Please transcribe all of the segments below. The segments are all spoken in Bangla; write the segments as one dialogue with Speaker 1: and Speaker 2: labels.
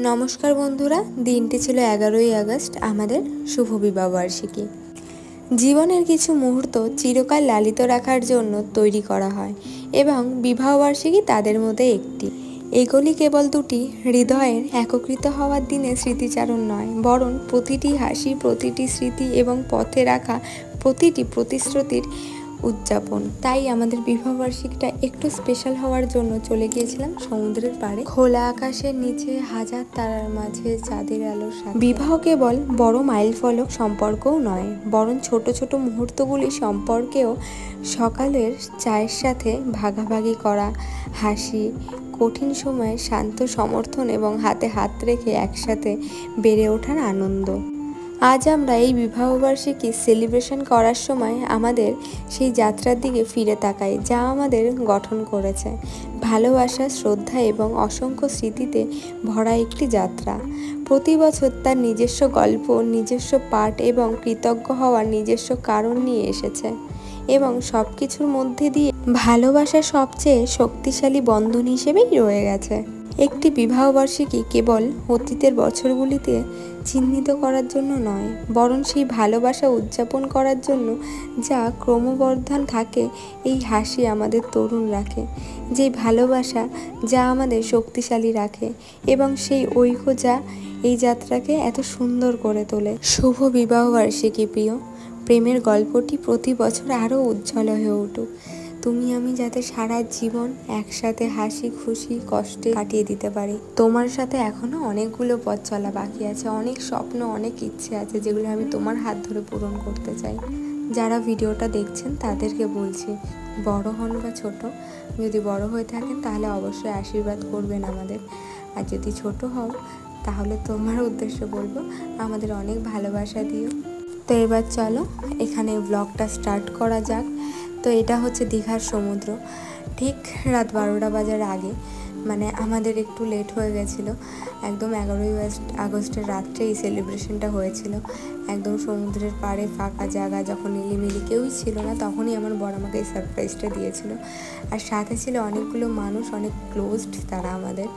Speaker 1: নমস্কার বন্ধুরা, দিনটি ছিল 11ই আগস্ট, আমাদের শুভ বিবাহবার্ষিকী। জীবনের কিছু মুহূর্ত চিরকাল লালিত রাখার জন্য তৈরি করা হয় এবং বিবাহবার্ষিকী তাদের মধ্যে একটি। এগুলি কেবল দুটি হৃদয়ের একত্রিত হওয়ার দিনের স্মৃতিচারণ নয়, বরং প্রতিটি হাসি, প্রতিটি স্মৃতি এবং পথে রাখা প্রতিটি প্রতিশ্রুতির উদযাপন। তাই আমাদের বিবাহবার্ষিকীটা একটু স্পেশাল হওয়ার জন্য চলে গিয়েছিলাম সমুদ্রের পাড়ে, খোলা আকাশের নিচে হাজার তারার মাঝে চাঁদের আলোর সাথে। বিবাহ কেবল বড় মাইলফলক সম্পর্কও নয়, বরং ছোট ছোট মুহূর্তগুলি সম্পর্কেও। সকালের চায়ের সাথে ভাগাভাগি করা হাসি, কঠিন সময়ে শান্ত সমর্থন এবং হাতে হাত রেখে একসাথে বেড়ে ওঠার আনন্দ। আজ আমরা এই বিবাহবার্ষিকী সেলিব্রেশন করার সময় আমাদের সেই যাত্রার দিকে ফিরে তাকাই, যা আমাদের গঠন করেছে। ভালোবাসা, শ্রদ্ধা এবং অসংখ্য স্মৃতিতে ভরা একটি যাত্রা। প্রতি বছর তার নিজস্ব গল্প, নিজস্ব পাঠ এবং কৃতজ্ঞ হওয়ার নিজস্ব কারণ নিয়ে এসেছে, এবং সব কিছুর মধ্যে দিয়ে ভালোবাসা সবচেয়ে শক্তিশালী বন্ধন হিসেবেই রয়ে গেছে। একটি বিবাহবার্ষিকী কেবল অতীতের বছরগুলিতে চিহ্নিত করার জন্য নয়, বরং সেই ভালোবাসা উদযাপন করার জন্য যা ক্রমবর্ধমান থাকে। এই হাসি আমাদের তরুণ রাখে, যেই ভালোবাসা যা আমাদের শক্তিশালী রাখে, এবং সেই ঐক্য যা এই যাত্রাকে এত সুন্দর করে তোলে। শুভ বিবাহবার্ষিকী প্রিয়। প্রেমের গল্পটি প্রতি বছর আরও উজ্জ্বল হয়ে উঠুক। তুমি আমি যাতে সারা জীবন একসাথে হাসি খুশি কষ্টে কাটিয়ে দিতে পারি। তোমার সাথে এখনো অনেকগুলো পথ চলা বাকি আছে, অনেক স্বপ্ন, অনেক ইচ্ছে আছে, যেগুলো আমি তোমার হাত ধরে পূরণ করতে চাই। যারা ভিডিওটা দেখছেন তাদেরকে বলছি, বড় হন বা ছোট, যদি বড় হয়ে থাকেন তাহলে অবশ্যই আশীর্বাদ করবেন আমাদের, আর যদি ছোট হও তাহলে তোমার উদ্দেশ্যে বলবো আমাদের অনেক ভালোবাসা দিও। তো এবার চলো এখানে ব্লগটা স্টার্ট করা যাক। তো এটা হচ্ছে দীঘার সমুদ্র। ঠিক রাত 12টা বাজার আগে, মানে আমাদের একটু লেট হয়ে গেছিলো। একদম 11ই আগস্টের রাত্রে এই সেলিব্রেশনটা হয়েছিল। একদম সমুদ্রের পাড়ে ফাঁকা জায়গা, যখন নিলিমিলি কেউই ছিল না, তখনই আমার বর আমাকে এই সারপ্রাইজটা দিয়েছিল। আর সাথে ছিল অনেকগুলো মানুষ, অনেক ক্লোজড তারা আমাদের।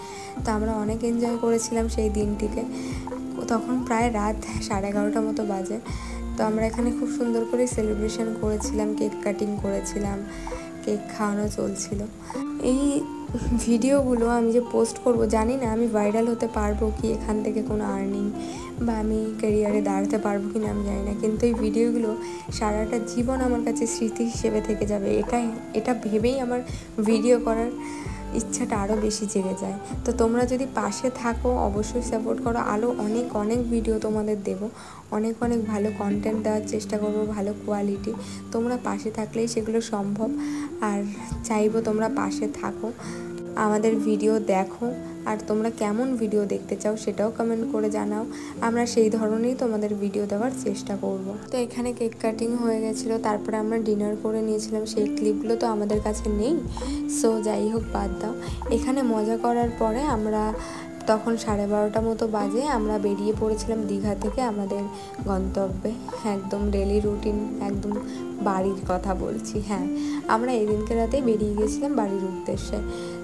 Speaker 1: তো আমরা অনেক এনজয় করেছিলাম সেই দিনটিকে। তখন প্রায় রাত 11:30 মতো বাজে। তো আমরা এখানে খুব সুন্দর করে সেলিব্রেশন করেছিলাম, কেক কাটিং করেছিলাম, কেক খাওয়ানো চলছিল। এই ভিডিওগুলো আমি যে পোস্ট করব, জানি না আমি ভাইরাল হতে পারবো কি, এখান থেকে কোনো আর্নিং বা আমি ক্যারিয়ারে দাঁড়াতে পারবো কি না আমি জানি না, কিন্তু এই ভিডিওগুলো সারাটা জীবন আমার কাছে স্মৃতি হিসেবে থেকে যাবে। এটা ভেবেই আমার ভিডিও করার ইচ্ছাটা আরও বেশি জেগে যায়। তো তোমরা যদি পাশে থাকো, অবশ্যই সাপোর্ট করো। আরও অনেক ভিডিও তোমাদের দেবো, অনেক ভালো কন্টেন্ট দেওয়ার চেষ্টা করবো, ভালো কোয়ালিটি। তোমরা পাশে থাকলেই সেগুলো সম্ভব। আর চাইবো তোমরা পাশে থাকো, আমাদের ভিডিও দেখো, আর তোমরা কেমন ভিডিও দেখতে চাও সেটাও কমেন্ট করে জানাও। আমরা সেই ধরনেরই তোমাদের ভিডিও দেওয়ার চেষ্টা করব। তো এখানে কেক কাটিং হয়ে গেছিলো, তারপরে আমরা ডিনার করে নিয়েছিলাম। সেই ক্লিপগুলো তো আমাদের কাছে নেই, সো যাই হোক বাদ দাও। এখানে মজা করার পরে আমরা তখন 12:30 মতো বাজে, আমরা বেরিয়ে পড়েছিলাম দীঘা থেকে আমাদের গন্তব্যে। একদম ডেলি রুটিন, একদম বাড়ির কথা বলছি। হ্যাঁ, আমরা এদিনকে রাতেই বেরিয়ে গেছিলাম বাড়ির উদ্দেশ্যে।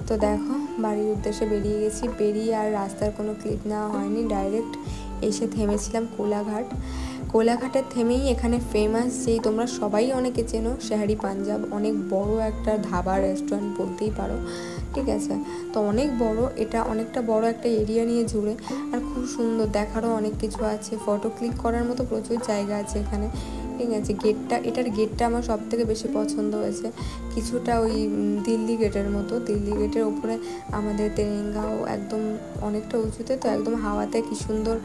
Speaker 1: তো দেখো, বাড়ির উদ্দেশ্যে বেরিয়ে গেছি। বেরিয়ে আর রাস্তার কোনো ক্লিপ নেওয়া হয়নি, ডাইরেক্ট এসে থেমেছিলাম কোলাঘাটের থেমেই এখানে ফেমাস, যেই তোমরা সবাই অনেকে চেনো, শেহারি পাঞ্জাব। অনেক বড় একটা ধাবা রেস্টুরেন্ট বলতেই পারো, ঠিক আছে। তো অনেক বড়, এটা অনেকটা বড় একটা এরিয়া নিয়ে জুড়ে, আর খুব সুন্দর, দেখারও অনেক কিছু আছে, ফটো ক্লিক করার মতো প্রচুর জায়গা আছে এখানে, ঠিক আছে। এটার গেটটা আমার সব থেকে বেশি পছন্দ হয়েছে, কিছুটা ওই দিল্লি গেটের মতো। দিল্লি গেটের ওপরে আমাদের তেরেঙ্গাও একদম অনেকটা উঁচুতে, তো একদম হাওয়াতে কি সুন্দর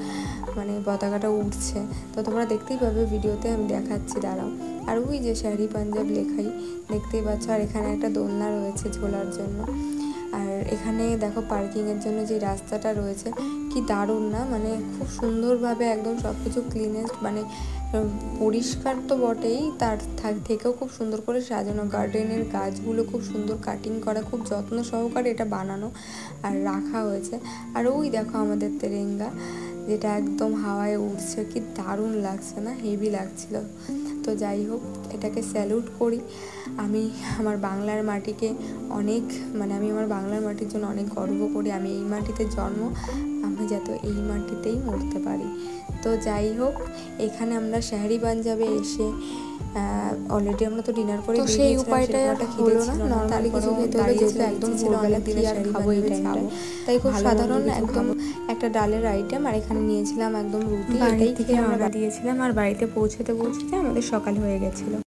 Speaker 1: মানে পতাকাটা উঠছে। তো তোমরা দেখতেই পাবে ভিডিওতে, আমি দেখাচ্ছি, দাঁড়াও। আর ওই যে শেহারি পাঞ্জাব লেখাই দেখতেই পাচ্ছ। আর এখানে একটা দোলনা রয়েছে ঝোলার জন্য। আর এখানে দেখো পার্কিংয়ের জন্য যে রাস্তাটা রয়েছে, কি দারুণ না, মানে খুব সুন্দরভাবে একদম সব কিছু ক্লিনেস্ট, মানে পরিষ্কার তো বটেই, তার থেকেও খুব সুন্দর করে সাজানো। গার্ডেনের গাছগুলো খুব সুন্দর কাটিং করা, খুব যত্ন সহকারে এটা বানানো আর রাখা হয়েছে। আর ওই দেখো আমাদের তেরেঙ্গা, যেটা একদম হাওয়ায় উঠছে, কি দারুণ লাগছে না, হেভি লাগছিল। তো তো যাই হোক, এটাকে স্যালুট করি। আমি আমার বাংলার মাটিকে অনেক আমি আমার বাংলার মাটির জন্য অনেক গর্ব করি। আমি এই মাটিতে জন্ম, আমি যাতে এই মাটিতেই মরতে পারি। তো যাই হোক, এখানে আমরা শাহরি পাঞ্জাবে এসে অলরেডি আমরা তো ডিনার করে সেই উপায়টা হলো না, নর্মালি কিছু খেতে হলে, যেহেতু একদম ভোরবেলা দিনে আর খাবো এই টাইমটা, তাই খুব সাধারণ একদম একটা ডালের আইটেম। আর এখানে নিয়েছিলাম একদম রুটি, এটাই খেয়ে আমরা দিয়েছিলাম। আর বাড়িতে পৌঁছতে আমাদের সকাল হয়ে গেছিলো।